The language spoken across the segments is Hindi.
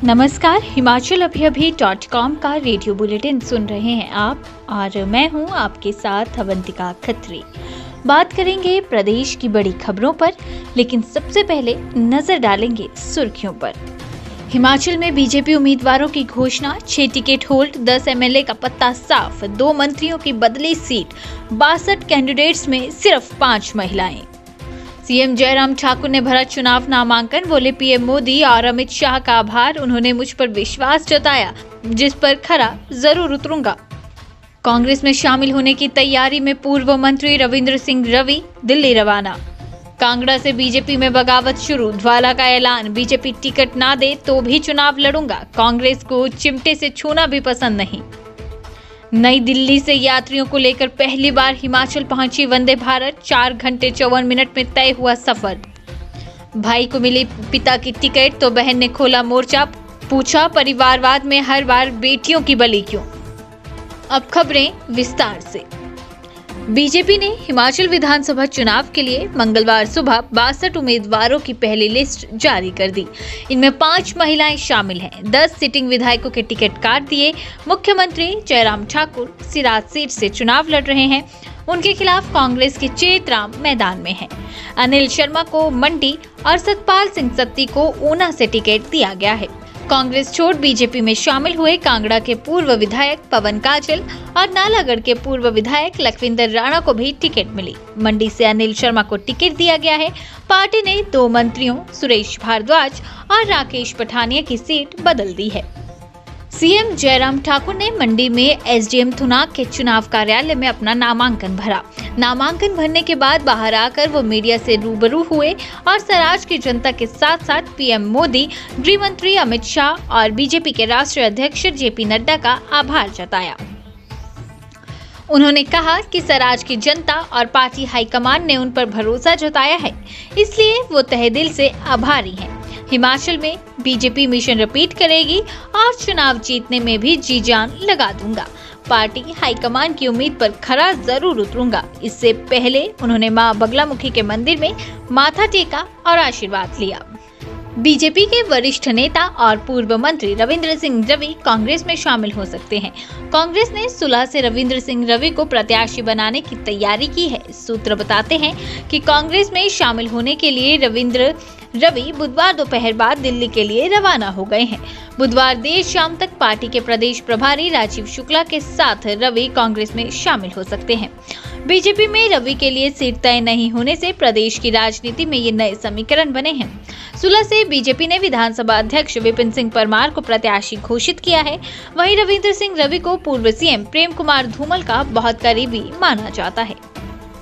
नमस्कार, himalchalabhi.com का रेडियो बुलेटिन सुन रहे हैं आप और मैं हूं आपके साथ अवंतिका खत्री। बात करेंगे प्रदेश की बड़ी खबरों पर, लेकिन सबसे पहले नजर डालेंगे सुर्खियों पर। हिमाचल में बीजेपी उम्मीदवारों की घोषणा, 6 टिकट होल्ड, 10 एमएलए का पत्ता साफ, 2 मंत्रियों की बदली सीट, 62 कैंडिडेट्स में सिर्फ 5 महिलाएं। सीएम जयराम ठाकुर ने भरा चुनाव नामांकन, बोले पीएम मोदी और अमित शाह का आभार, उन्होंने मुझ पर विश्वास जताया, जिस पर खरा जरूर उतरूंगा। कांग्रेस में शामिल होने की तैयारी में पूर्व मंत्री रविंद्र सिंह रवि दिल्ली रवाना। कांगड़ा से बीजेपी में बगावत शुरू, ध्वाला का ऐलान, बीजेपी टिकट ना दे तो भी चुनाव लड़ूंगा, कांग्रेस को चिमटे से छूना भी पसंद नहीं। नई दिल्ली से यात्रियों को लेकर पहली बार हिमाचल पहुंची वंदे भारत, 4 घंटे 54 मिनट में तय हुआ सफर। भाई को मिली पिता की टिकट तो बहन ने खोला मोर्चा, पूछा परिवारवाद में हर बार बेटियों की बलि क्यों। अब खबरें विस्तार से। बीजेपी ने हिमाचल विधानसभा चुनाव के लिए मंगलवार सुबह 62 उम्मीदवारों की पहली लिस्ट जारी कर दी। इनमें 5 महिलाएं शामिल हैं। 10 सिटिंग विधायकों के टिकट काट दिए। मुख्यमंत्री जयराम ठाकुर सिराज सीट से चुनाव लड़ रहे हैं। उनके खिलाफ कांग्रेस के चेतराम मैदान में हैं। अनिल शर्मा को मंडी और सतपाल सिंह सत्ती को ऊना से टिकट दिया गया है। कांग्रेस छोड़ बीजेपी में शामिल हुए कांगड़ा के पूर्व विधायक पवन काजल और नालागढ़ के पूर्व विधायक लखविंदर राणा को भी टिकट मिली। मंडी से अनिल शर्मा को टिकट दिया गया है। पार्टी ने 2 मंत्रियों सुरेश भारद्वाज और राकेश पठानिया की सीट बदल दी है। सीएम जयराम ठाकुर ने मंडी में एसडीएम थुनाग के चुनाव कार्यालय में अपना नामांकन भरा। नामांकन भरने के बाद बाहर आकर वो मीडिया से रूबरू हुए और सराज की जनता के साथ साथ पीएम मोदी, गृह मंत्री अमित शाह और बीजेपी के राष्ट्रीय अध्यक्ष जेपी नड्डा का आभार जताया। उन्होंने कहा कि सराज की जनता और पार्टी हाईकमान ने उन पर भरोसा जताया है, इसलिए वो तहे दिल से आभारी हैं। हिमाचल में बीजेपी मिशन रिपीट करेगी और चुनाव जीतने में भी जी जान लगा दूंगा। पार्टी हाईकमान की उम्मीद पर खरा जरूर उतरूंगा। इससे पहले उन्होंने मां बगलामुखी के मंदिर में माथा टेका और आशीर्वाद लिया। बीजेपी के वरिष्ठ नेता और पूर्व मंत्री रविंद्र सिंह रवि कांग्रेस में शामिल हो सकते हैं। कांग्रेस ने सुलह से रविंद्र सिंह रवि को प्रत्याशी बनाने की तैयारी की है। सूत्र बताते हैं कि कांग्रेस में शामिल होने के लिए रविंद्र रवि बुधवार दोपहर बाद दिल्ली के लिए रवाना हो गए हैं। बुधवार देर शाम तक पार्टी के प्रदेश प्रभारी राजीव शुक्ला के साथ रवि कांग्रेस में शामिल हो सकते हैं। बीजेपी में रवि के लिए सीट तय नहीं होने से प्रदेश की राजनीति में ये नए समीकरण बने हैं। सुलह से बीजेपी ने विधानसभा अध्यक्ष विपिन सिंह परमार को प्रत्याशी घोषित किया है। वहीं रविंद्र सिंह रवि को पूर्व सीएम प्रेम कुमार धूमल का बहुत करीबी माना जाता है।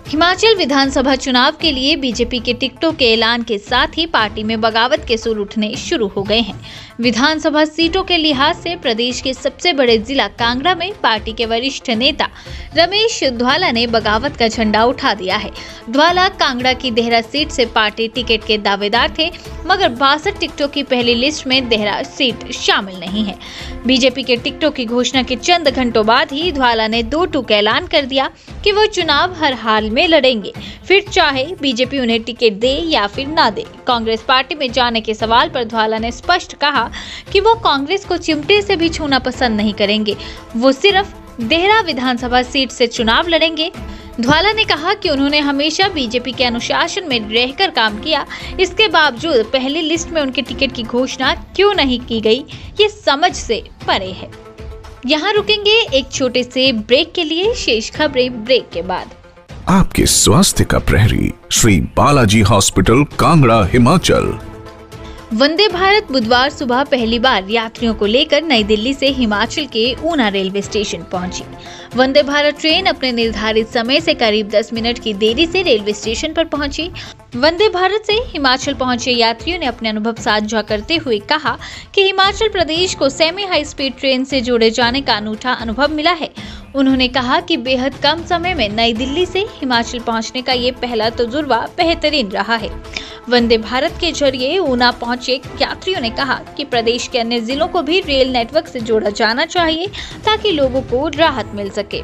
हिमाचल विधानसभा चुनाव के लिए बीजेपी के टिकटों के ऐलान के साथ ही पार्टी में बगावत के सुर उठने शुरू हो गए हैं। विधानसभा सीटों के लिहाज से प्रदेश के सबसे बड़े जिला कांगड़ा में पार्टी के वरिष्ठ नेता रमेश ध्वाला ने बगावत का झंडा उठा दिया है। ध्वाला कांगड़ा की देहरा सीट से पार्टी टिकट के दावेदार थे, मगर 62 टिकटों की पहली लिस्ट में देहरा सीट शामिल नहीं है। बीजेपी के टिकटों की घोषणा के चंद घंटों बाद ही ध्वाला ने 2 टूक ऐलान कर दिया कि वो चुनाव हर हाल में लड़ेंगे, फिर चाहे बीजेपी उन्हें टिकट दे या फिर ना दे। कांग्रेस पार्टी में जाने के सवाल पर ध्वाला ने स्पष्ट कहा कि वो कांग्रेस को चिमटे से भी छूना पसंद नहीं करेंगे, वो सिर्फ देहरा विधानसभा सीट से चुनाव लड़ेंगे। ध्वाला ने कहा कि उन्होंने हमेशा बीजेपी के अनुशासन में रहकर काम किया, इसके बावजूद पहली लिस्ट में उनके टिकट की घोषणा क्यों नहीं की गई, ये समझ से परे है। यहाँ रुकेंगे एक छोटे से ब्रेक के लिए, शेष खबरें ब्रेक के बाद। आपके स्वास्थ्य का प्रहरी श्री बालाजी हॉस्पिटल कांगड़ा हिमाचल। वंदे भारत बुधवार सुबह पहली बार यात्रियों को लेकर नई दिल्ली से हिमाचल के ऊना रेलवे स्टेशन पहुंची। वंदे भारत ट्रेन अपने निर्धारित समय से करीब 10 मिनट की देरी से रेलवे स्टेशन पर पहुंची। वंदे भारत से हिमाचल पहुंचे यात्रियों ने अपने अनुभव साझा करते हुए कहा कि हिमाचल प्रदेश को सेमी हाई स्पीड ट्रेन से जोड़े जाने का अनूठा अनुभव मिला है। उन्होंने कहा कि बेहद कम समय में नई दिल्ली से हिमाचल पहुंचने का ये पहला तजुर्बा बेहतरीन रहा है। वंदे भारत के जरिए ऊना पहुंचे यात्रियों ने कहा कि प्रदेश के अन्य जिलों को भी रेल नेटवर्क से जोड़ा जाना चाहिए ताकि लोगों को राहत मिल सके।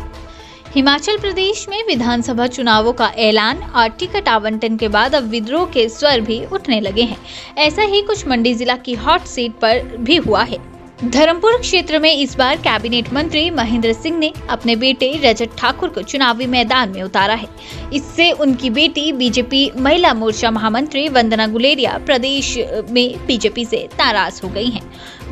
हिमाचल प्रदेश में विधानसभा चुनावों का ऐलान और टिकट आवंटन के बाद अब विद्रोह के स्वर भी उठने लगे हैं। ऐसा ही कुछ मंडी जिला की हॉट सीट पर भी हुआ है। धर्मपुर क्षेत्र में इस बार कैबिनेट मंत्री महेंद्र सिंह ने अपने बेटे रजत ठाकुर को चुनावी मैदान में उतारा है। इससे उनकी बेटी बीजेपी महिला मोर्चा महामंत्री वंदना गुलेरिया प्रदेश में बीजेपी से नाराज हो गई हैं।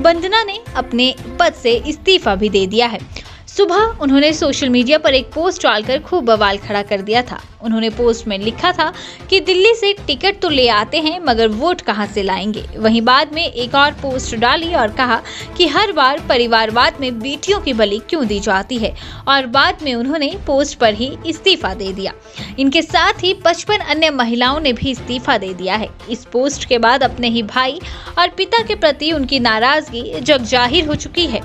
वंदना ने अपने पद से इस्तीफा भी दे दिया है। सुबह उन्होंने सोशल मीडिया पर एक पोस्ट डालकर खूब बवाल खड़ा कर दिया था। उन्होंने पोस्ट में लिखा था कि दिल्ली से टिकट तो ले आते हैं मगर वोट कहां से लाएंगे। वहीं बाद में एक और पोस्ट डाली और कहा कि हर बार परिवारवाद में बेटियों की बलि क्यों दी जाती है, और बाद में उन्होंने पोस्ट पर ही इस्तीफा दे दिया। इनके साथ ही 55 अन्य महिलाओं ने भी इस्तीफा दे दिया है। इस पोस्ट के बाद अपने ही भाई और पिता के प्रति उनकी नाराजगी जग जाहिर हो चुकी है।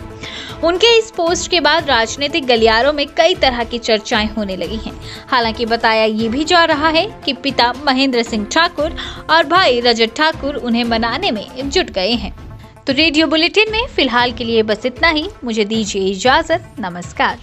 उनके इस पोस्ट के बाद राजनीतिक गलियारों में कई तरह की चर्चाएं होने लगी हैं। हालांकि बताया ये भी जा रहा है कि पिता महेंद्र सिंह ठाकुर और भाई रजत ठाकुर उन्हें मनाने में जुट गए हैं। तो रेडियो बुलेटिन में फिलहाल के लिए बस इतना ही। मुझे दीजिए इजाजत। नमस्कार।